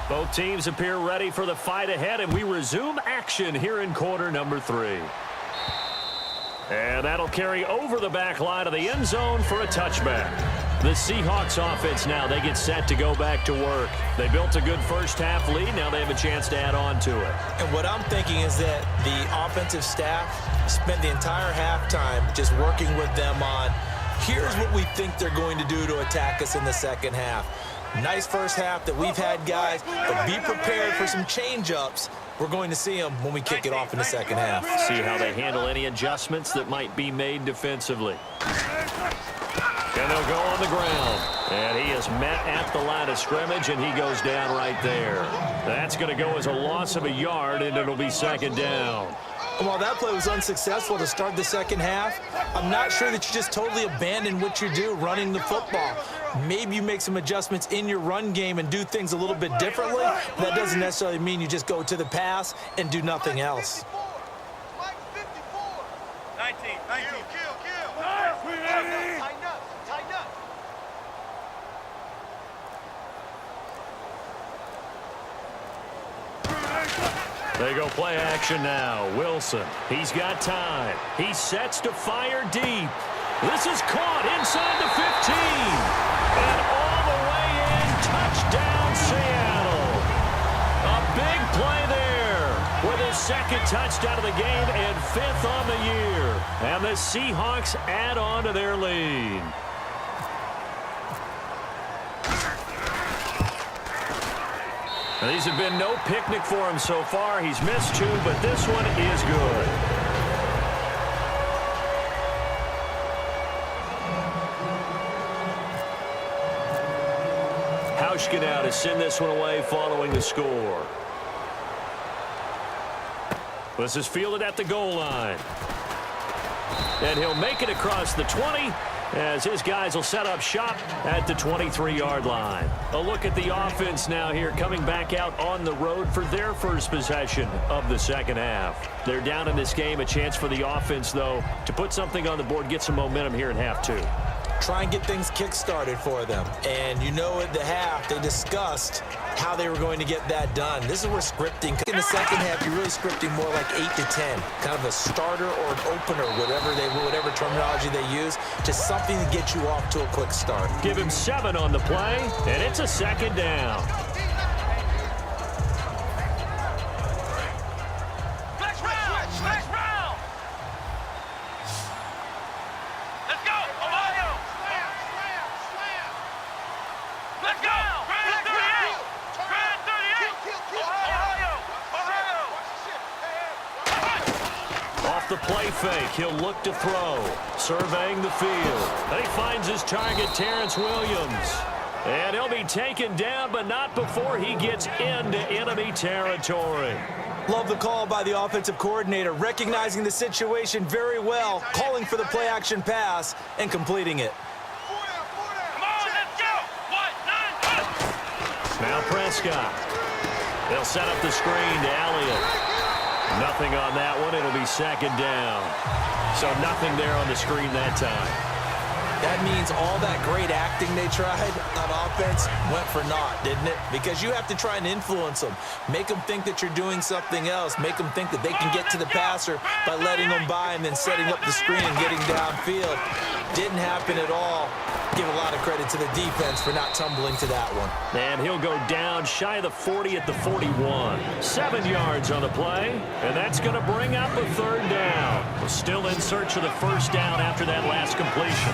Both teams appear ready for the fight ahead, and we resume action here in quarter number 3. And that'll carry over the back line of the end zone for a touchback. The Seahawks offense now, they get set to go back to work. They built a good first half lead. Now they have a chance to add on to it. And what I'm thinking is that the offensive staff spent the entire halftime just working with them on, here's what we think they're going to do to attack us in the second half. Nice first half that we've had, guys, but be prepared for some change-ups. We're going to see them when we kick it off in the second half. See how they handle any adjustments that might be made defensively. And they'll go on the ground. And he is met at the line of scrimmage, and he goes down right there. That's going to go as a loss of a yard, and it'll be second down. While that play was unsuccessful to start the second half, I'm not sure that you just totally abandon what you do running the football. Maybe you make some adjustments in your run game and do things a little bit differently. That doesn't necessarily mean you just go to the pass and do nothing else. 19. Tighten up. They go play action now. Wilson, he's got time. He sets to fire deep. This is caught inside the 15. And all the way in, touchdown Seattle. A big play there with his second touchdown of the game and 5th on the year. And the Seahawks add on to their lead. Now, these have been no picnic for him so far. He's missed 2, but this one is good. Hauschka now to send this one away following the score. This is fielded at the goal line. And he'll make it across the 20 as his guys will set up shop at the 23-yard line. A look at the offense now here, coming back out on the road for their first possession of the second half. They're down in this game. A chance for the offense, though, to put something on the board, get some momentum here in half 2. Try and get things kick-started for them. And you know at the half, they discussed how they were going to get that done. This is where scripting, in the second half, you're really scripting more like 8 to 10. Kind of a starter or an opener, whatever terminology they use, just something to get you off to a quick start. Give him 7 on the play, and it's a second down. The play fake, he'll look to throw, surveying the field. And he finds his target, Terrence Williams. And he'll be taken down, but not before he gets into enemy territory. Love the call by the offensive coordinator, recognizing the situation very well, calling for the play-action pass, and completing it. Now Prescott. They'll set up the screen to Elliott. Nothing on that one. It'll be second down. So nothing there on the screen that time. That means all that great acting they tried on offense went for naught, didn't it? Because you have to try and influence them. Make them think that you're doing something else. Make them think that they can get to the passer by letting them by and then setting up the screen and getting downfield. Didn't happen at all. Give a lot of credit to the defense for not tumbling to that one. And he'll go down shy of the 40 at the 41. 7 yards on the play, and that's going to bring up a third down. We're still in search of the first down after that last completion.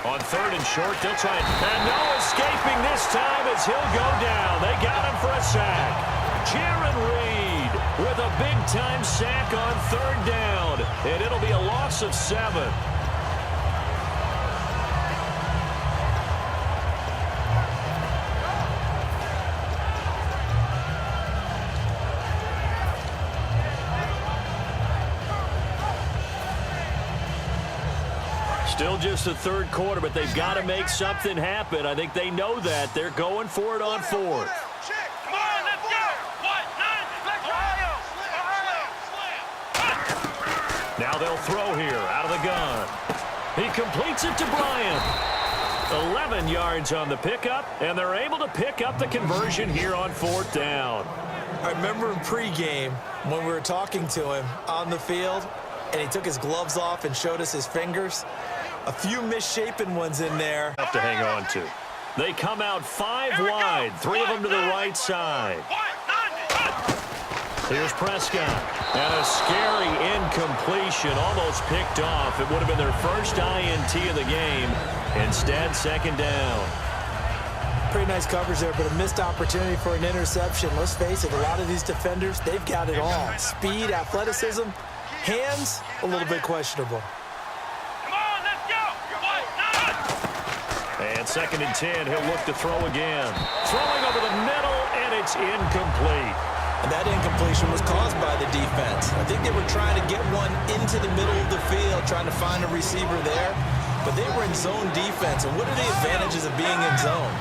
On 3rd and short, they'll try it. And no escaping this time as he'll go down. They got him for a sack. Jaron Reed with a big-time sack on 3rd down. And it'll be a loss of 7. Still just the 3rd quarter, but they've got to make something happen. I think they know that. They're going for it on 4th. Come on, let's go. 1, 9, let's go. Now Now they'll throw here out of the gun. He completes it to Bryant. 11 yards on the pickup, and they're able to pick up the conversion here on 4th down. I remember in pregame when we were talking to him on the field, and he took his gloves off and showed us his fingers. A few misshapen ones in there. Have to hang on to. They come out 5 wide, 3 of them to the right side. Here's Prescott. And a scary incompletion, almost picked off. It would have been their first INT of the game. Instead, 2nd down. Pretty nice coverage there, but a missed opportunity for an interception. Let's face it, a lot of these defenders, they've got it all. Speed, athleticism, hands, a little bit questionable. Come on, let's go. And 2nd and 10, he'll look to throw again. Throwing over the middle, and it's incomplete. And that incompletion was caused by the defense. I think they were trying to get one into the middle of the field, trying to find a receiver there. But they were in zone defense. And what are the advantages of being in zone?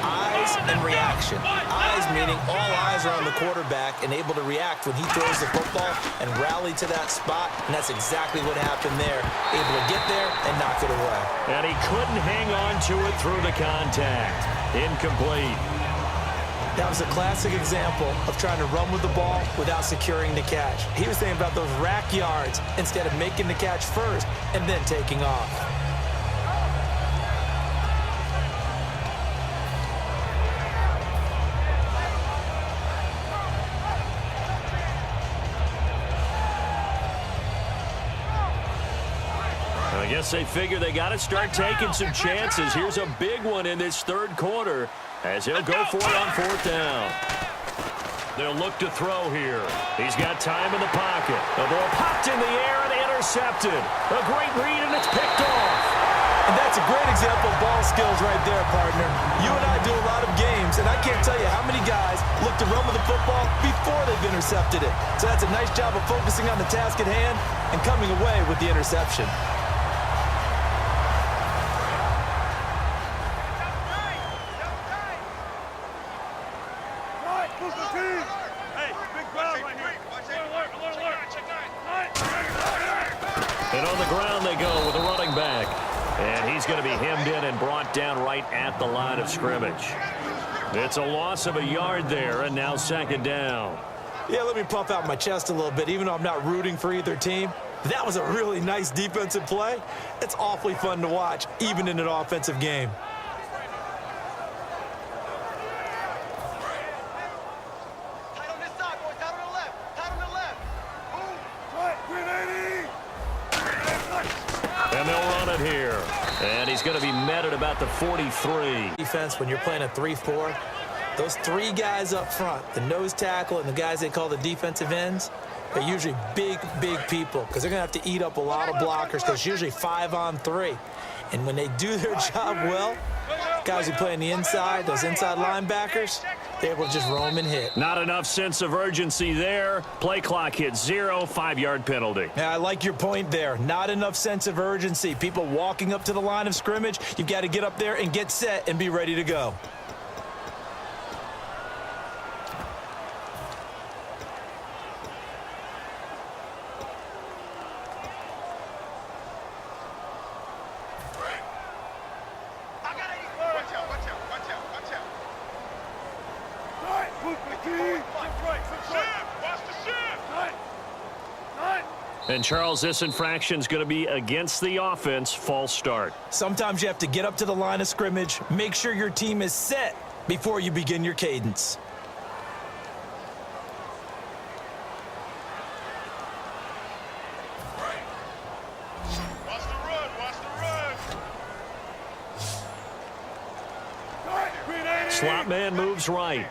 Eyes and reaction. Eyes meaning all eyes are on the quarterback and able to react when he throws the football and rally to that spot. And that's exactly what happened there. Able to get there and knock it away. And he couldn't hang on to it through the contact. Incomplete. That was a classic example of trying to run with the ball without securing the catch. He was thinking about those rack yards instead of making the catch first and then taking off. I guess they figure they got to start taking some chances. Here's a big one in this 3rd quarter as he'll go for it on 4th down. They'll look to throw here. He's got time in the pocket. The ball popped in the air and intercepted. A great read, and it's picked off. And that's a great example of ball skills right there, partner. You and I do a lot of games, and I can't tell you how many guys look to run with the football before they've intercepted it. So that's a nice job of focusing on the task at hand and coming away with the interception. And on the ground they go with a running back. And he's going to be hemmed in and brought down right at the line of scrimmage. It's a loss of a yard there, and now 2nd down. Yeah, let me puff out my chest a little bit, even though I'm not rooting for either team. That was a really nice defensive play. It's awfully fun to watch, even in an offensive game. Tight on this side, boys. Tight on the left. Tight on the left. Move. And they'll run it here. And he's going to be met at about the 43. Defense, when you're playing a 3-4, those 3 guys up front, the nose tackle and the guys they call the defensive ends, are usually big, big people because they're going to have to eat up a lot of blockers because it's usually 5-on-3. And when they do their job well, guys who play on the inside, those inside linebackers, they're able to just roam and hit. Not enough sense of urgency there. Play clock hits 0, 5-yard penalty. Yeah, I like your point there. Not enough sense of urgency. People walking up to the line of scrimmage, you've got to get up there and get set and be ready to go. And Charles, this infraction is going to be against the offense. False start. Sometimes you have to get up to the line of scrimmage, make sure your team is set before you begin your cadence. Watch the run. Watch the run. Slot man moves right.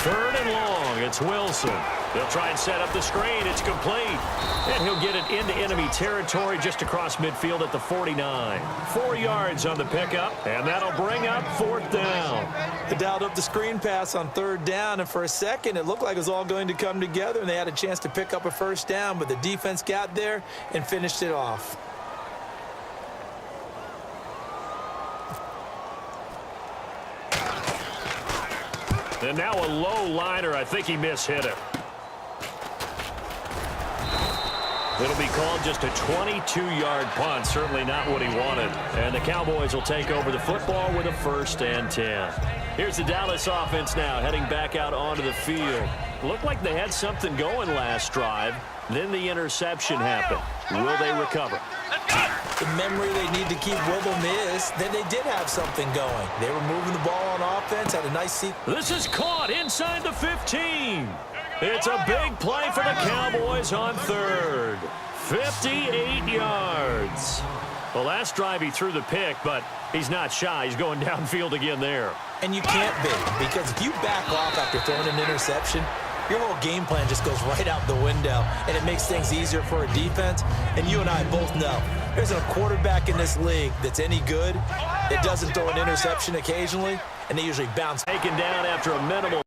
Third and long. It's Wilson. They'll try and set up the screen. It's complete. And he'll get it into enemy territory just across midfield at the 49. 4 yards on the pickup, and that'll bring up 4th down. They dialed up the screen pass on 3rd down, and for a second it looked like it was all going to come together, and they had a chance to pick up a 1st down, but the defense got there and finished it off. And now a low liner. I think he mishit it. It'll be called just a 22-yard punt. Certainly not what he wanted. And the Cowboys will take over the football with a 1st and 10. Here's the Dallas offense now heading back out onto the field. Looked like they had something going last drive. Then the interception happened. Will they recover? The memory they need to keep with them is that they did have something going. They were moving the ball on offense, had a nice seat. This is caught inside the 15. It's a big play for the Cowboys on 3rd. 58 yards. The last drive he threw the pick, but he's not shy. He's going downfield again there. And you can't be, because if you back off after throwing an interception, your whole game plan just goes right out the window, and it makes things easier for a defense. And you and I both know there's a quarterback in this league that's any good that doesn't throw an interception occasionally, and they usually bounce. Taken down after a minimal